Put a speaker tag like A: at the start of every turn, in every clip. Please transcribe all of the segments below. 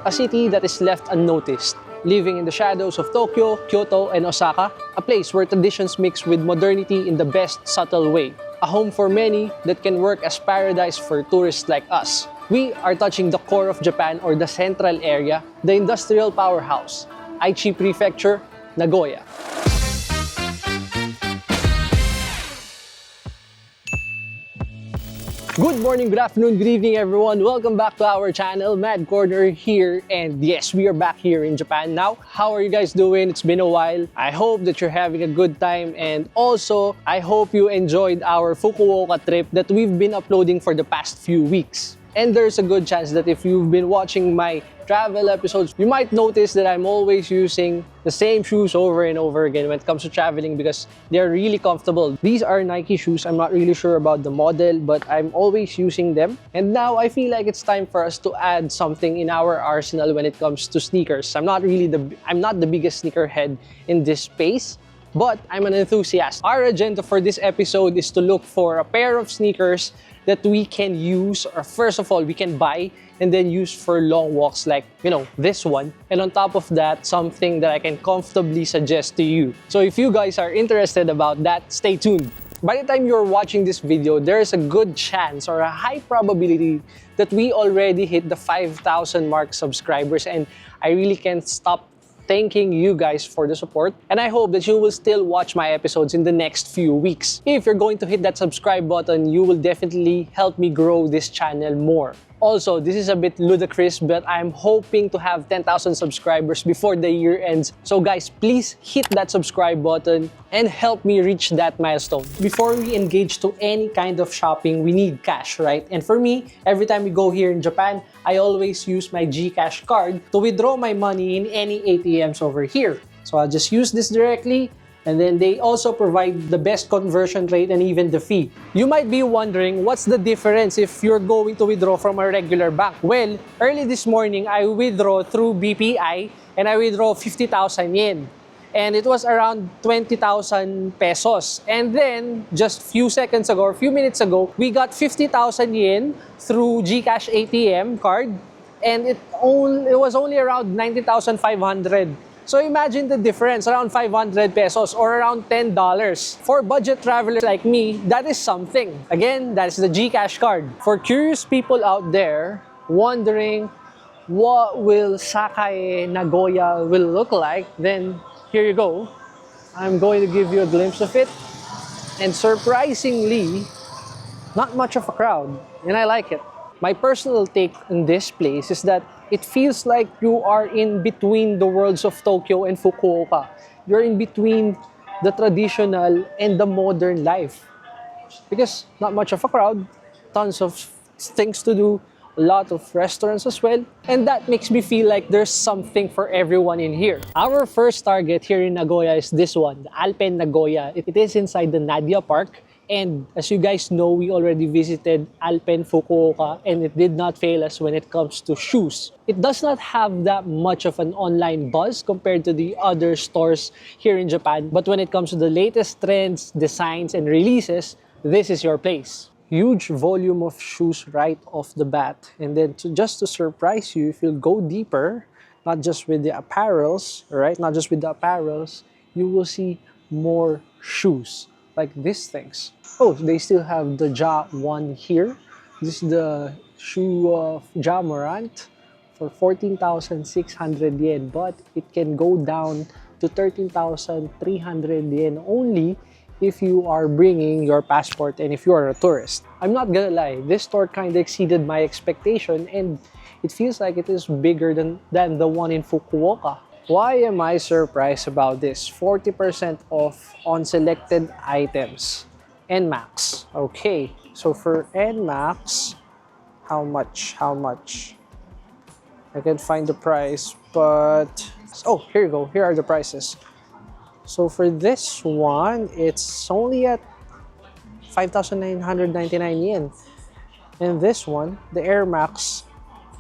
A: a city that is left unnoticed, living in the shadows of Tokyo, Kyoto, and Osaka, a place where traditions mix with modernity in the best subtle way. A home for many that can work as paradise for tourists like us. We are touching the core of Japan, or the central area, the industrial powerhouse, Aichi Prefecture, Nagoya. Good morning, good afternoon, good evening everyone. Welcome back to our channel. Mad Corner here, and yes, we are back here in Japan now. How are you guys doing? It's been a while. I hope that you're having a good time, and also I hope you enjoyed our Fukuoka trip that we've been uploading for the past few weeks. And there's a good chance that if you've been watching my travel episodes, you might notice that I'm always using the same shoes over and over again when it comes to traveling because they're really comfortable. These are Nike shoes. I'm not really sure about the model, but I'm always using them. And now I feel like it's time for us to add something in our arsenal when it comes to sneakers. I'm not the biggest sneakerhead in this space, but I'm an enthusiast. Our agenda for this episode is to look for a pair of sneakers that we can use, or first of all, we can buy and then use for long walks like, this one. And on top of that, something that I can comfortably suggest to you. So if you guys are interested about that, stay tuned. By the time you're watching this video, there is a good chance or a high probability that we already hit the 5,000 mark subscribers, and I really can't stop thanking you guys for the support, and I hope that you will still watch my episodes in the next few weeks. If you're going to hit that subscribe button, you will definitely help me grow this channel more. Also, this is a bit ludicrous, but I'm hoping to have 10,000 subscribers before the year ends. So guys, please hit that subscribe button and help me reach that milestone. Before we engage to any kind of shopping, we need cash, right? And for me, every time we go here in Japan, I always use my GCash card to withdraw my money in any ATMs over here. So I'll just use this directly, and then they also provide the best conversion rate and even the fee. You might be wondering, what's the difference if you're going to withdraw from a regular bank? Well, early this morning, I withdraw through BPI and I withdraw 50,000 yen. And it was around 20,000 pesos. And then, just few seconds ago or few minutes ago, we got 50,000 yen through GCash ATM card. And it was only around 90,500. So imagine the difference, around 500 pesos or around $10. For budget travelers like me, that is something. Again, that is the GCash card. For curious people out there wondering what will Osaka Nagoya will look like, then here you go. I'm going to give you a glimpse of it. And surprisingly, not much of a crowd, and I like it. My personal take on this place is that it feels like you are in between the worlds of Tokyo and Fukuoka. You're in between the traditional and the modern life. Because not much of a crowd, tons of things to do, a lot of restaurants as well, and that makes me feel like there's something for everyone in here. Our first target here in Nagoya is this one, the Alpen Nagoya. It is inside the Nadia Park. And as you guys know, we already visited Alpen Fukuoka, and it did not fail us when it comes to shoes. It does not have that much of an online buzz compared to the other stores here in Japan. But when it comes to the latest trends, designs, and releases, this is your place. Huge volume of shoes right off the bat. And then just to surprise you, if you'll go deeper, not just with the apparels, right? Not just with the apparels, you will see more shoes like these things. Oh, they still have the Ja 1 here. This is the shoe of Ja Morant for 14,600 yen, but it can go down to 13,300 yen only if you are bringing your passport and if you are a tourist. I'm not gonna lie, this store kind of exceeded my expectation, and it feels like it is bigger than the one in Fukuoka. Why am I surprised about this? 40% off on selected items. NMAX. Okay, so for NMAX, how much? I can't find the price, but... oh, here you go. Here are the prices. So for this one, it's only at 5,999 yen. And this one, the Air Max,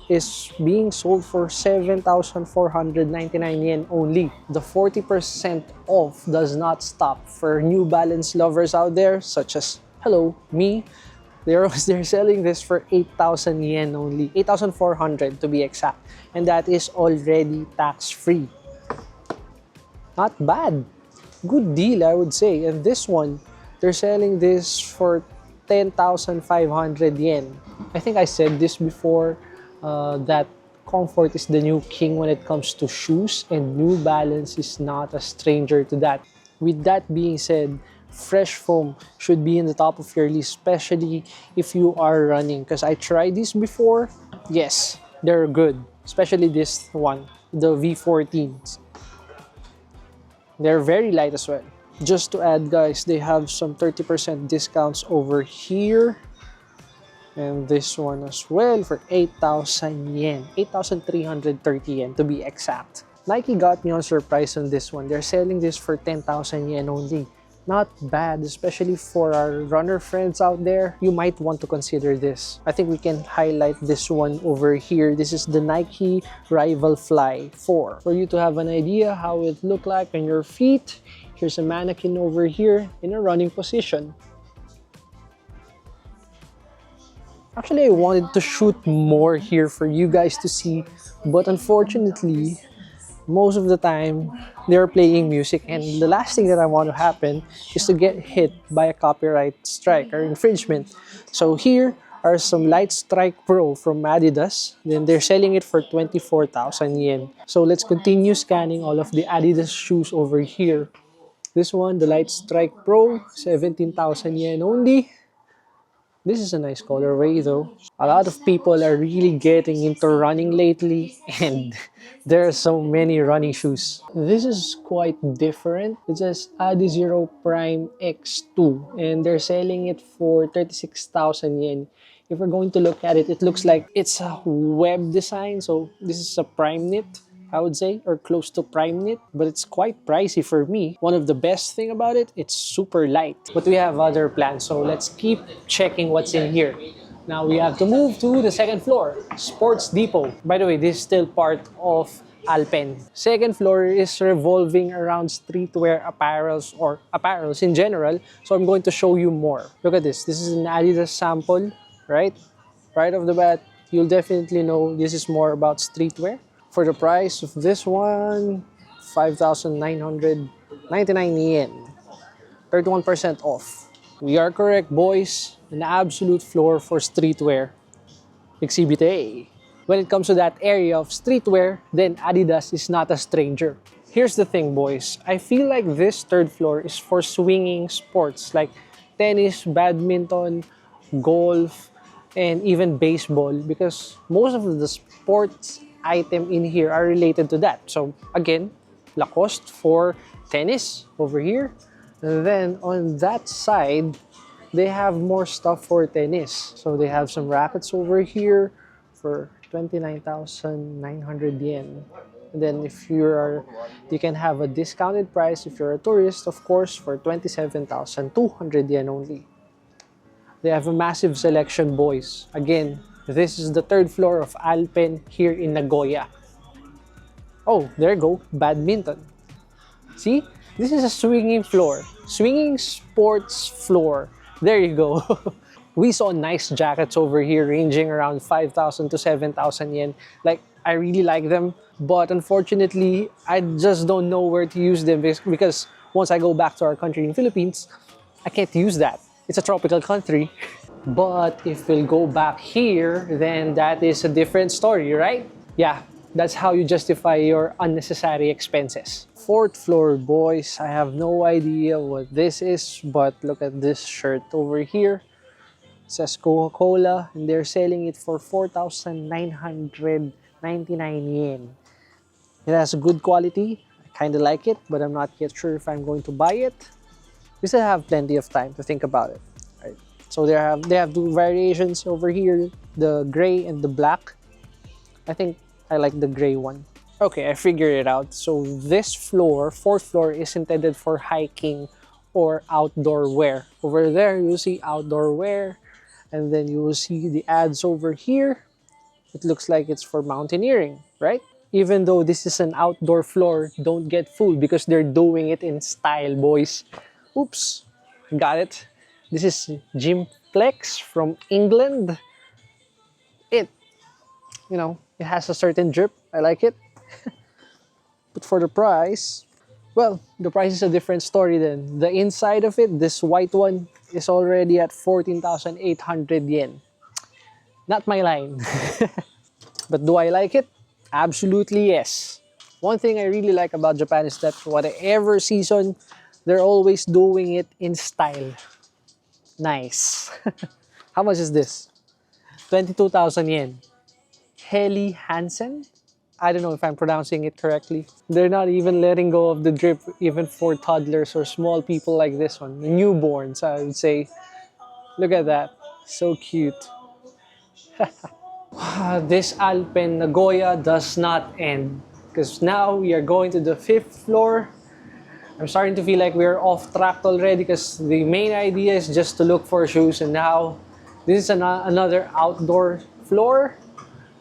A: is being sold for 7,499 yen only. The 40% off does not stop for New Balance lovers out there, such as, hello, me. They're selling this for 8,000 yen only, 8,400 to be exact, and that is already tax-free. Not bad. Good deal, I would say. And this one, they're selling this for 10,500 yen. I think I said this before, that comfort is the new king when it comes to shoes, and New Balance is not a stranger to that. With that being said, fresh foam should be in the top of your list, especially if you are running. Because I tried this before. Yes, they're good. Especially this one, the V14s. They're very light as well. Just to add, guys, they have some 30% discounts over here. And this one as well for 8,000 yen. 8,330 yen to be exact. Nike got me on surprise on this one. They're selling this for 10,000 yen only. Not bad, especially for our runner friends out there. You might want to consider this. I think we can highlight this one over here. This is the Nike Rival Fly 4. For you to have an idea how it look like on your feet, here's a mannequin over here in a running position. Actually, I wanted to shoot more here for you guys to see, but unfortunately, most of the time, they're playing music, and the last thing that I want to happen is to get hit by a copyright strike or infringement. So here are some Light Strike Pro from Adidas. Then they're selling it for 24,000 yen. So let's continue scanning all of the Adidas shoes over here. This one, the Light Strike Pro, 17,000 yen only. This is a nice colorway though. A lot of people are really getting into running lately, and there are so many running shoes. This is quite different. It says Adizero Prime X2 and they're selling it for 36,000 yen. If we're going to look at it, it looks like it's a web design. So this is a prime knit, I would say, or close to prime knit, but it's quite pricey for me. One of the best thing about it, it's super light. But we have other plans, so let's keep checking what's in here. Now we have to move to the second floor, Sports Depot. By the way, this is still part of Alpen. Second floor is revolving around streetwear apparels or apparels in general. So I'm going to show you more. Look at this. This is an Adidas sample, right? Right off the bat, you'll definitely know this is more about streetwear. For the price of this one, 5,999 yen. 31% off. We are correct, boys. An absolute floor for streetwear. Exhibit A. When it comes to that area of streetwear, then Adidas is not a stranger. Here's the thing, boys. I feel like this third floor is for swinging sports like tennis, badminton, golf, and even baseball, because most of the sports item in here are related to that. So again, Lacoste for tennis over here. And then on that side, they have more stuff for tennis. So they have some rackets over here for 29,900 yen. And then if you can have a discounted price if you're a tourist, of course, for 27,200 yen only. They have a massive selection, boys. Again, this is the third floor of Alpen here in Nagoya. Oh, there you go, badminton. See? This is a swinging floor. Swinging sports floor. There you go. We saw nice jackets over here ranging around 5,000 to 7,000 yen. Like, I really like them. But unfortunately, I just don't know where to use them because once I go back to our country in Philippines, I can't use that. It's a tropical country. But if we'll go back here, then that is a different story, right? Yeah, that's how you justify your unnecessary expenses. Fourth floor, boys. I have no idea what this is, but look at this shirt over here. It says Coca-Cola, and they're selling it for 4,999 yen. It has a good quality. I kind of like it, but I'm not yet sure if I'm going to buy it. We still have plenty of time to think about it. Right? So they have two variations over here, the gray and the black. I think I like the gray one. Okay, I figured it out. So this floor, fourth floor, is intended for hiking or outdoor wear. Over there, you'll see outdoor wear. And then you will see the ads over here. It looks like it's for mountaineering, right? Even though this is an outdoor floor, don't get fooled because they're doing it in style, boys. Oops, got it. This is gym Flex from England. It, it has a certain drip. I like it. But for the price, well, the price is a different story then. The inside of it, this white one, is already at 14,800 yen. Not my line. But do I like it? Absolutely yes. One thing I really like about Japan is that whatever season, they're always doing it in style. Nice. How much is this? 22,000 yen. Heli Hansen? I don't know if I'm pronouncing it correctly. They're not even letting go of the drip even for toddlers or small people like this one. Newborns, I would say. Look at that. So cute. This Alpen Nagoya does not end because now we are going to the 5th floor. I'm starting to feel like we're off track already because the main idea is just to look for shoes, and now this is another outdoor floor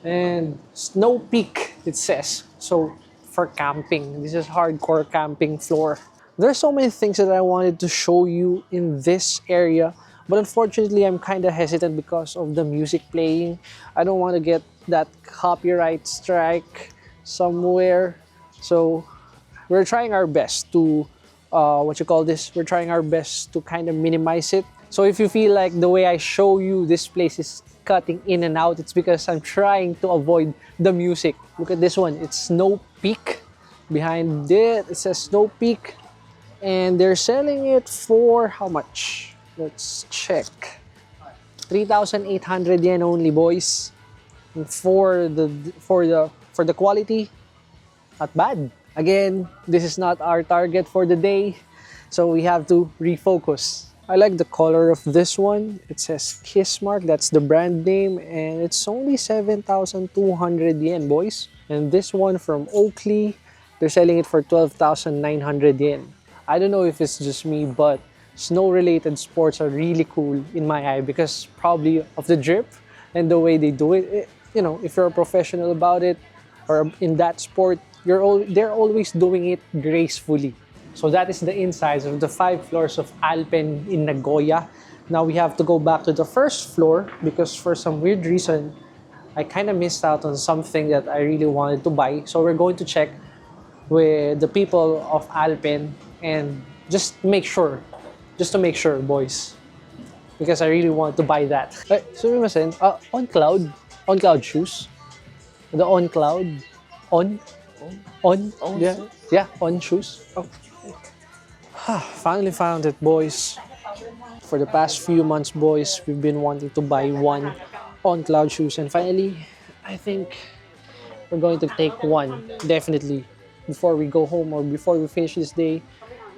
A: and snow peak it says. So for camping, this is hardcore camping floor. There's so many things that I wanted to show you in this area, but unfortunately I'm kind of hesitant because of the music playing. I don't want to get that copyright strike somewhere. So we're trying our best to we're trying our best to kind of minimize it. So if you feel like the way I show you this place is cutting in and out, it's because I'm trying to avoid the music. Look at this one, it's Snow Peak. Behind it says Snow Peak, and they're selling it for how much? Let's check. 3,800 yen only, boys. And for the quality, not bad. Again, this is not our target for the day, so we have to refocus. I like the color of this one. It says Kissmark, that's the brand name, and it's only 7,200 yen, boys. And this one from Oakley, they're selling it for 12,900 yen. I don't know if it's just me, but snow-related sports are really cool in my eye because probably of the drip and the way they do it. If you're a professional about it or in that sport, they're always doing it gracefully. So that is the insides of the 5 floors of Alpen in Nagoya. Now we have to go back to the first floor because for some weird reason, I kind of missed out on something that I really wanted to buy. So we're going to check with the people of Alpen and just to make sure, boys, because I really want to buy that. So we must OnCloud shoes, the OnCloud, yeah, on shoes. Oh. Finally found it, boys. For the past few months, boys, we've been wanting to buy one OnCloud shoes, and finally, I think we're going to take one, definitely, before we go home or before we finish this day.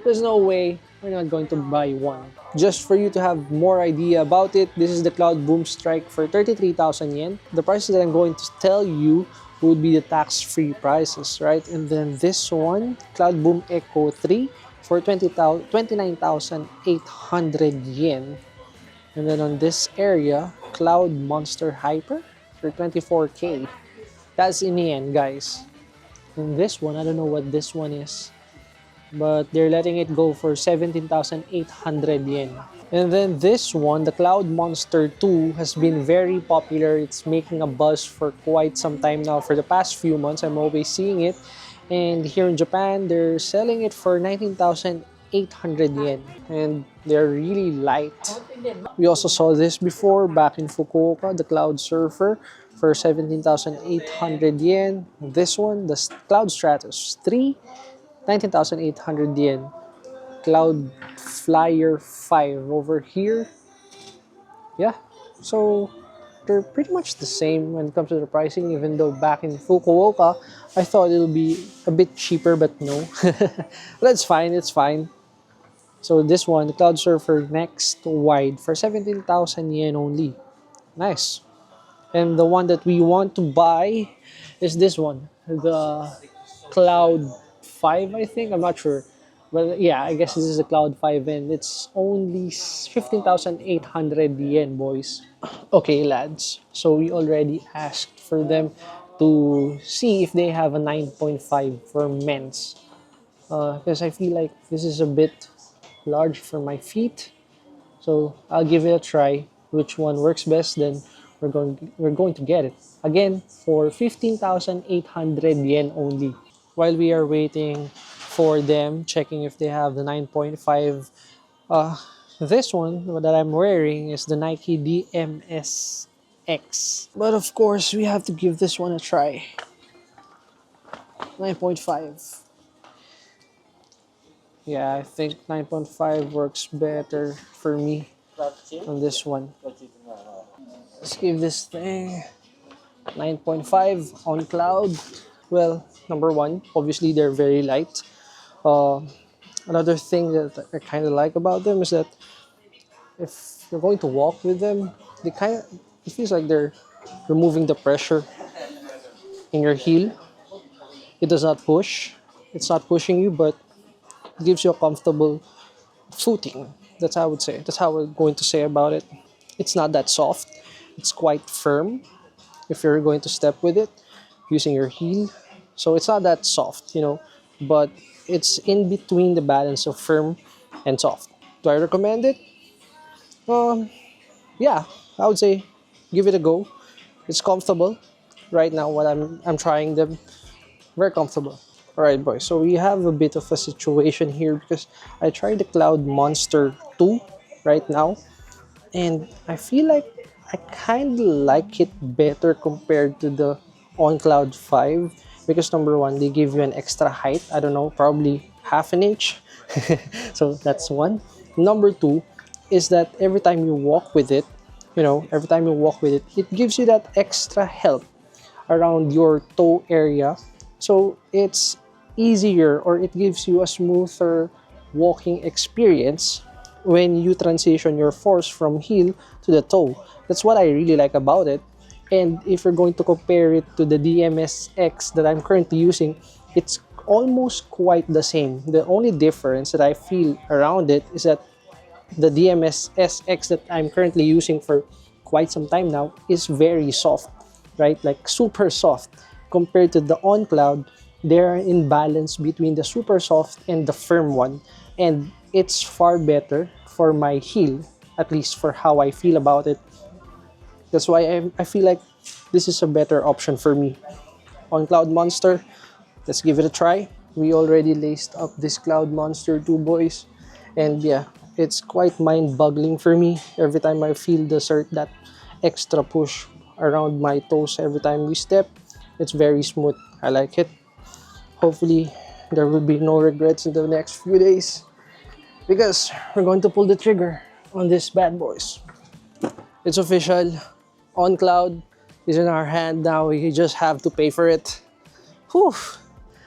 A: There's no way we're not going to buy one. Just for you to have more idea about it, this is the Cloud Boom Strike for 33,000 yen. The prices that I'm going to tell you would be the tax-free prices, right? And then this one, Cloud Boom Echo 3 for 29,800 yen. And then on this area, Cloudmonster Hyper for 24K. That's in yen, guys. And this one, I don't know what this one is, but they're letting it go for 17,800 yen. And then this one, the Cloudmonster 2, has been very popular. It's making a buzz for quite some time now. For the past few months, I'm always seeing it. And here in Japan, they're selling it for 19,800 yen. And they're really light. We also saw this before back in Fukuoka, the Cloud Surfer for 17,800 yen. This one, the Cloud Stratus 3, 19,800 yen. Cloud Flyer 5 over here. Yeah, so they're pretty much the same when it comes to the pricing, even though back in Fukuoka, I thought it'll be a bit cheaper, but no. But it's fine, it's fine. So this one, the Cloud Surfer Next Wide for 17,000 yen only. Nice. And the one that we want to buy is this one, the Cloud 5, I think. I'm not sure. But yeah, I guess this is a Cloud 5 and it's only 15,800 yen, boys. Okay, lads. So we already asked for them to see if they have a 9.5 for men's. Because I feel like this is a bit large for my feet. So I'll give it a try. which one works best, then we're going to get it. Again, for 15,800 yen only. While we are waiting for them, checking if they have the 9.5, this one that I'm wearing is the Nike DMS X. But of course, we have to give this one a try. 9.5. Yeah, I think 9.5 works better for me on this one. Let's give this thing 9.5 OnCloud. Well, number one, obviously they're very light. Another thing that I kind of like about them is that if you're going to walk with them, it feels like they're removing the pressure in your heel. It does not push. It's not pushing you, but it gives you a comfortable footing. That's how I would say. That's how we're going to say about it. It's not that soft. It's quite firm if you're going to step with it using your heel. So it's not that soft, but it's in between the balance of firm and soft. Do I recommend it? Yeah, I would say give it a go. It's comfortable. Right now, what I'm trying them, very comfortable. All right, boys. So we have a bit of a situation here because I tried the Cloudmonster 2 right now, and I feel like I kind of like it better compared to the OnCloud 5 because number one, they give you an extra height. I don't know, probably half an inch. So that's one. Number two is that every time you walk with it, it gives you that extra help around your toe area. So it's easier, or it gives you a smoother walking experience when you transition your force from heel to the toe. That's what I really like about it. And if you're going to compare it to the DMSX that I'm currently using, it's almost quite the same. The only difference that I feel around it is that the DMSSX that I'm currently using for quite some time now is very soft, right? Like super soft. Compared to the OnCloud, they're in balance between the super soft and the firm one. And it's far better for my heel, at least for how I feel about it. That's why I feel like this is a better option for me. On Cloudmonster, let's give it a try. We already laced up this Cloudmonster 2, boys. And yeah, it's quite mind-boggling for me every time I feel that extra push around my toes every time we step. It's very smooth. I like it. Hopefully, there will be no regrets in the next few days because we're going to pull the trigger on this bad boys. It's official. OnCloud is in our hand now. You just have to pay for it. Whew.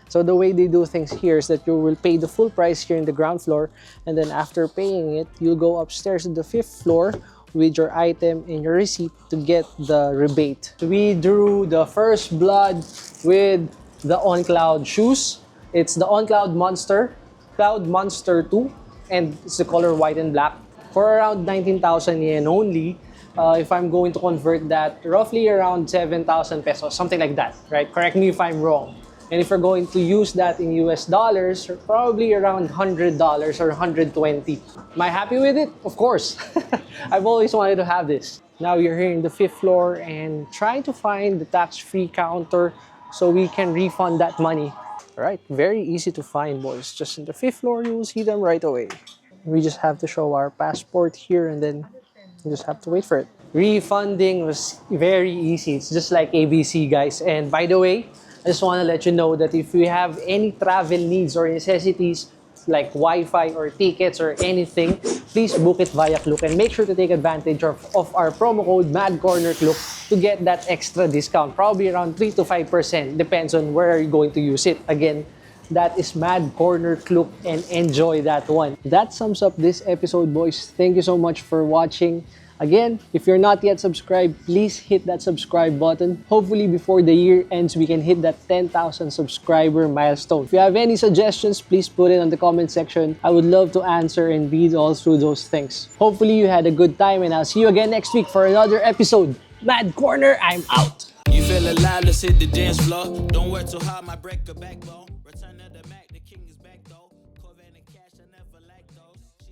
A: So the way they do things here is that you will pay the full price here in the ground floor, and then after paying it, you'll go upstairs to the 5th floor with your item and your receipt to get the rebate. So we drew the first blood with the OnCloud shoes. It's the OnCloud Monster, Cloudmonster 2, and it's the color white and black for around 19,000 yen only. If I'm going to convert that, roughly around 7,000 pesos, something like that, right? Correct me if I'm wrong. And if we're going to use that in US dollars, probably around $100 or 120. Am I happy with it? Of course. I've always wanted to have this. Now we're here in the 5th floor and trying to find the tax-free counter so we can refund that money. All right, very easy to find, boys. Just in the 5th floor, you will see them right away. We just have to show our passport here and then you just have to wait for it. Refunding was very easy. It's just like ABC, guys. And by the way, I just want to let you know that if you have any travel needs or necessities like Wi-Fi or tickets or anything, please book it via Klook and make sure to take advantage of our promo code MADCornerKlook to get that extra discount, probably around 3 to 5%, depends on where you're going to use it. Again, that is MADCornerKlook, and enjoy that one. That sums up this episode, boys. Thank you so much for watching. Again, if you're not yet subscribed, please hit that subscribe button. Hopefully before the year ends, we can hit that 10,000 subscriber milestone. If you have any suggestions, please put it in the comment section. I would love to answer and read all through those things. Hopefully you had a good time, and I'll see you again next week for another episode. Mad Corner, I'm out.
B: You feel alive, let's hit the dance floor. Don't work too hard, my break a backbone.